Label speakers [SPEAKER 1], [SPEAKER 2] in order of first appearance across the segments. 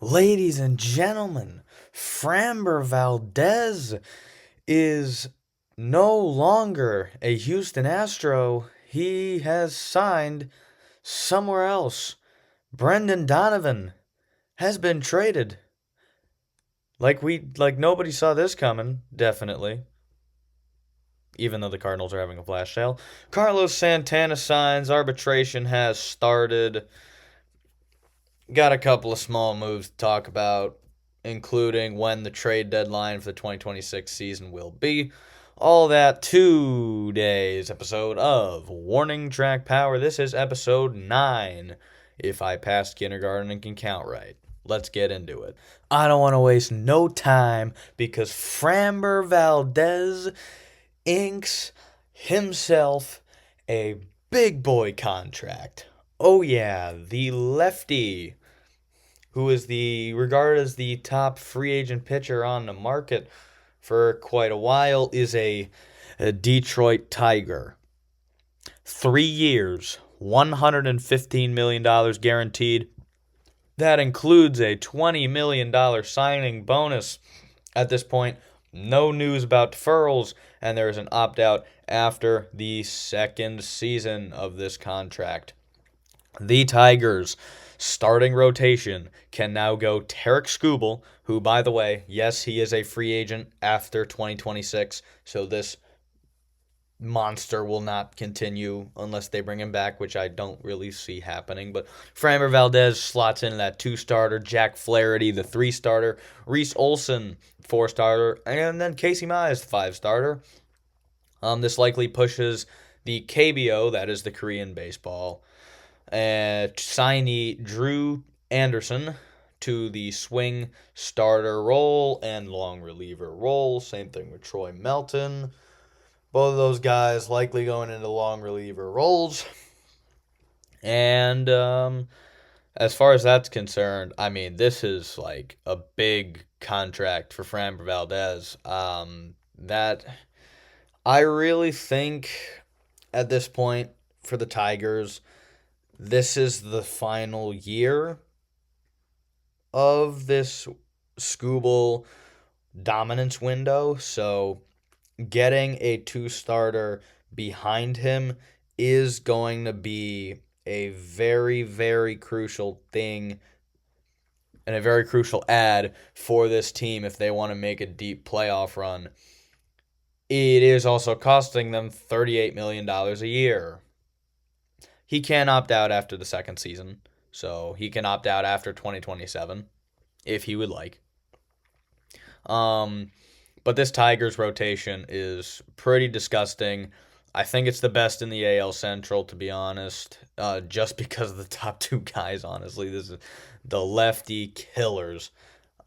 [SPEAKER 1] Ladies and gentlemen, Framber Valdez is no longer a Houston Astro. He has signed somewhere else. Brendan Donovan has been traded. Like nobody saw this coming, definitely. Even though the Cardinals are having a flash sale. Carlos Santana signs, arbitration has started. Got a couple of small moves to talk about, including when the trade deadline for the 2026 season will be. All that today's episode of Warning Track Power. This is episode 9, if I passed kindergarten and can count right. Let's get into it. I don't want to waste no time because Framber Valdez inks himself a big boy contract. Oh yeah, the lefty who is regarded as the top free agent pitcher on the market for quite a while, is a Detroit Tiger. 3 years, $115 million guaranteed. That includes a $20 million signing bonus. At this point, no news about deferrals, and there is an opt-out after the second season of this contract. The Tigers' starting rotation can now go Tarek Skubal, who, by the way, yes, he is a free agent after 2026, so this monster will not continue unless they bring him back, which I don't really see happening. But Framber Valdez slots in that 2-starter, Jack Flaherty, the 3-starter, Reese Olson, 4-starter, and then Casey Mize, the 5-starter. This likely pushes the KBO, that is the Korean baseball, signee Drew Anderson to the swing starter role and long reliever role. Same thing with Troy Melton. Both of those guys likely going into long reliever roles. And as far as that's concerned, I mean, this is like a big contract for Framber Valdez. That I really think at this point for the Tigers, this is the final year of this Skubal dominance window. So getting a 2-starter behind him is going to be a very, very crucial thing and a very crucial add for this team if they want to make a deep playoff run. It is also costing them $38 million a year. He can opt out after the second season, so he can opt out after 2027 if he would like. But this Tigers rotation is pretty disgusting. I think it's the best in the AL Central, to be honest, just because of the top two guys, honestly. This is the lefty killers.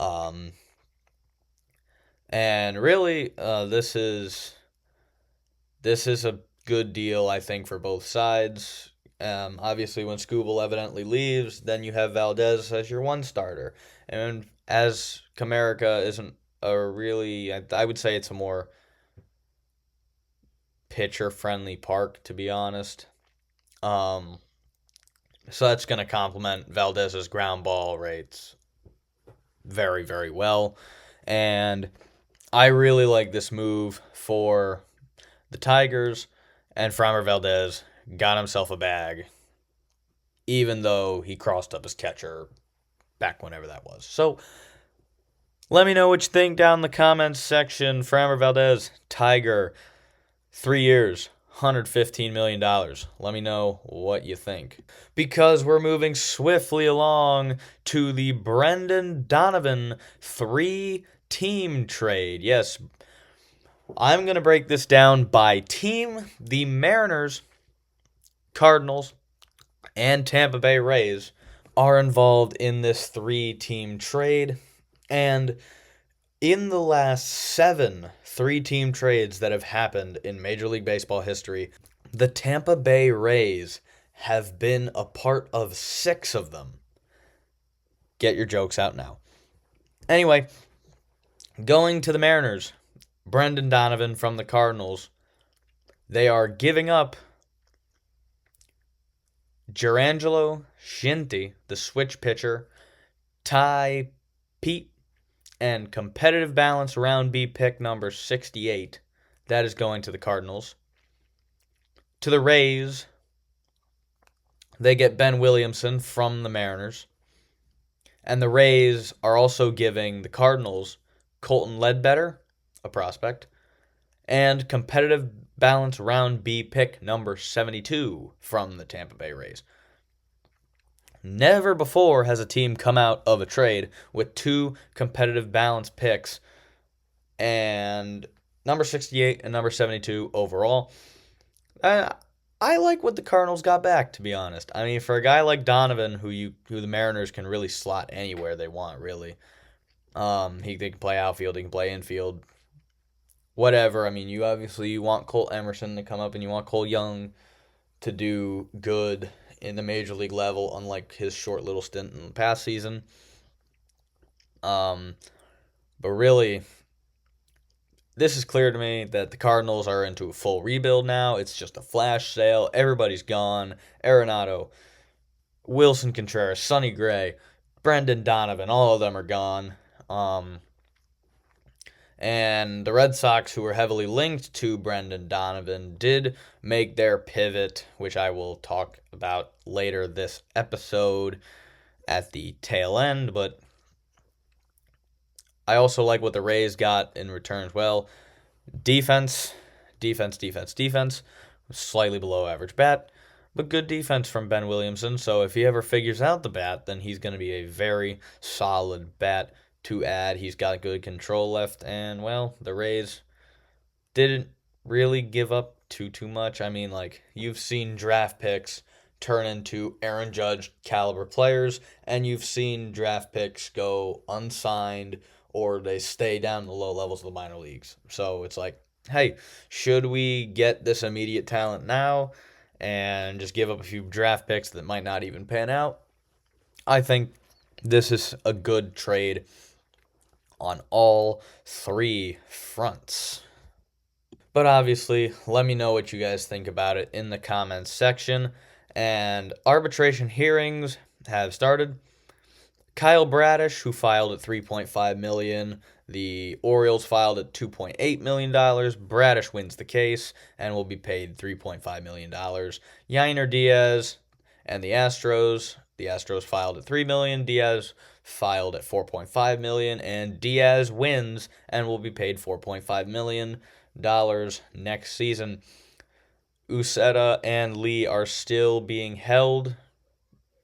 [SPEAKER 1] And really, this is a good deal, I think, for both sides. Obviously, when Skubal evidently leaves, then you have Valdez as your 1-starter. And as Comerica isn't a really, I would say it's a more pitcher-friendly park, to be honest. So that's going to complement Valdez's ground ball rates very, very well. And I really like this move for the Tigers, and Framber Valdez got himself a bag, even though he crossed up his catcher back whenever that was. So let me know what you think down in the comments section. Framber Valdez, Tiger, 3 years, $115 million. Let me know what you think. Because we're moving swiftly along to the Brendan Donovan 3-team trade. Yes, I'm going to break this down by team. The Mariners, Cardinals, and Tampa Bay Rays are involved in this 3-team trade. And in the last 7 3-team trades that have happened in Major League Baseball history, the Tampa Bay Rays have been a part of 6 of them. Get your jokes out now. Anyway, going to the Mariners, Brendan Donovan from the Cardinals, they are giving up Gerangelo Shinty, the switch pitcher, Ty Pete, and competitive balance round B pick number 68. That is going to the Cardinals. To the Rays, they get Ben Williamson from the Mariners. And the Rays are also giving the Cardinals Colton Ledbetter, a prospect, and competitive balance round B pick number 72 from the Tampa Bay Rays. Never before has a team come out of a trade with two competitive balance picks and number 68 and number 72 overall. I like what the Cardinals got back, to be honest. I mean, for a guy like Donovan, who the Mariners can really slot anywhere they want, really. They can play outfield, he can play infield, whatever. I mean, you want Colt Emerson to come up, and you want Cole Young to do good in the major league level, unlike his short little stint in the past season. But really, this is clear to me that the Cardinals are into a full rebuild now. It's just a flash sale. Everybody's gone. Arenado, Wilson Contreras, Sonny Gray, Brendan Donovan, all of them are gone. And the Red Sox, who were heavily linked to Brendan Donovan, did make their pivot, which I will talk about later this episode at the tail end. But I also like what the Rays got in return as well. Defense. Slightly below average bat, but good defense from Ben Williamson. So if he ever figures out the bat, then he's going to be a very solid bat to add. He's got good control left, and, well, the Rays didn't really give up too much. I mean, like, you've seen draft picks turn into Aaron Judge caliber players, and you've seen draft picks go unsigned or they stay down in the low levels of the minor leagues. So it's like, hey, should we get this immediate talent now and just give up a few draft picks that might not even pan out? I think this is a good trade on all three fronts. But obviously, let me know what you guys think about it in the comments section. And arbitration hearings have started. Kyle Bradish, who filed at $3.5 million, the Orioles filed at $2.8 million. Bradish wins the case and will be paid $3.5 million. Yainer Diaz and the Astros filed at $3 million. Diaz filed at $4.5 million, and Diaz wins and will be paid $4.5 million next season. Uceta and Lee are still being held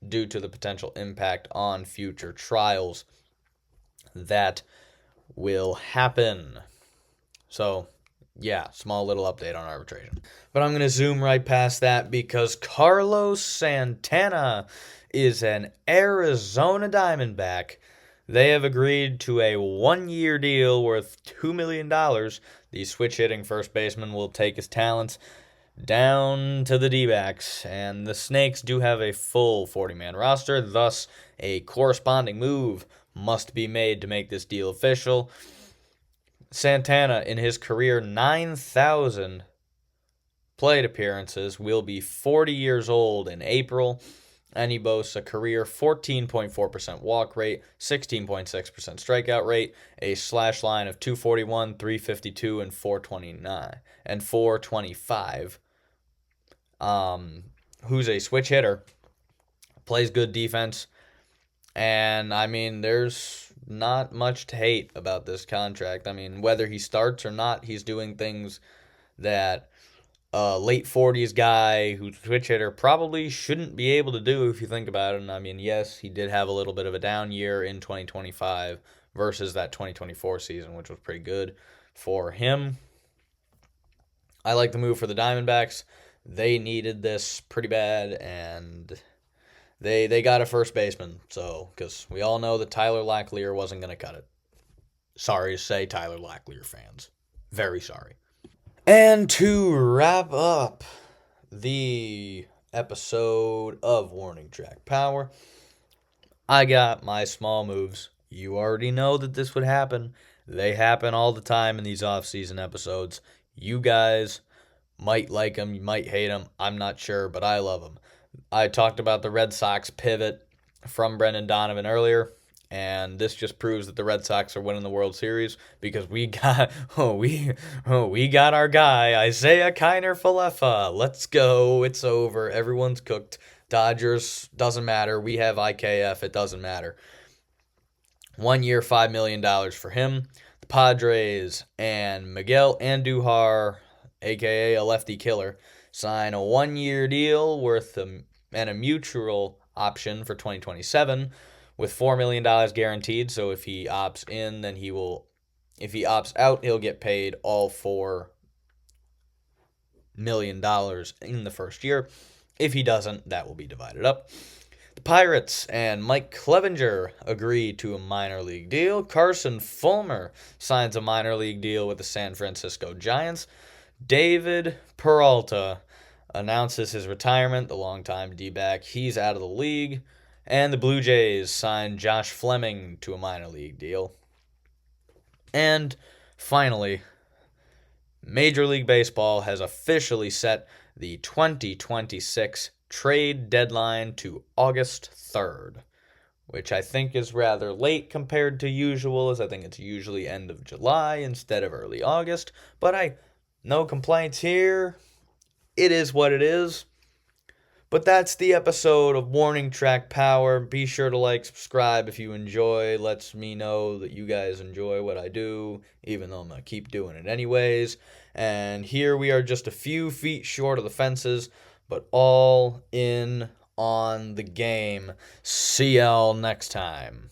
[SPEAKER 1] due to the potential impact on future trials that will happen. So, yeah, small little update on arbitration. But I'm going to zoom right past that because Carlos Santana is an Arizona Diamondback. They have agreed to a 1-year deal worth $2 million. The switch-hitting first baseman will take his talents down to the D-backs, and the Snakes do have a full 40-man roster, thus a corresponding move must be made to make this deal official. Santana, in his career 9,000 plate appearances, will be 40 years old in April, and he boasts a career 14.4% walk rate, 16.6% strikeout rate, a slash line of 241, 352, and 429, and 425. Who's a switch hitter, plays good defense, and, I mean, there's not much to hate about this contract. I mean, whether he starts or not, he's doing things that a late 40s guy who's a switch hitter probably shouldn't be able to do if you think about it. And, I mean, yes, he did have a little bit of a down year in 2025 versus that 2024 season, which was pretty good for him. I like the move for the Diamondbacks. They needed this pretty bad, and they got a first baseman. So, because we all know that Tyler Locklear wasn't going to cut it. Sorry to say, Tyler Locklear fans. Very sorry. And to wrap up the episode of Warning Track Power, I got my small moves. You already know that this would happen. They happen all the time in these off-season episodes. You guys might like them, you might hate them. I'm not sure, but I love them. I talked about the Red Sox pivot from Brendan Donovan earlier. And this just proves that the Red Sox are winning the World Series because we got we got our guy Isaiah Kiner Falefa. Let's go. It's over. Everyone's cooked. Dodgers doesn't matter. We have IKF. It doesn't matter. 1 year, $5 million for him. The Padres and Miguel Andujar, aka a lefty killer, sign a 1 year deal worth and a mutual option for 2027 with $4 million guaranteed. So if he opts in, then he will. If he opts out, he'll get paid all $4 million in the first year. If he doesn't, that will be divided up. The Pirates and Mike Clevenger agree to a minor league deal. Carson Fulmer signs a minor league deal with the San Francisco Giants. David Peralta announces his retirement, the longtime D-back. He's out of the league. And the Blue Jays signed Josh Fleming to a minor league deal. And finally, Major League Baseball has officially set the 2026 trade deadline to August 3rd, which I think is rather late compared to usual, as I think it's usually end of July instead of early August. But no complaints here. It is what it is. But that's the episode of Warning Track Power. Be sure to like, subscribe if you enjoy. Lets me know that you guys enjoy what I do, even though I'm going to keep doing it anyways. And here we are just a few feet short of the fences, but all in on the game. See y'all next time.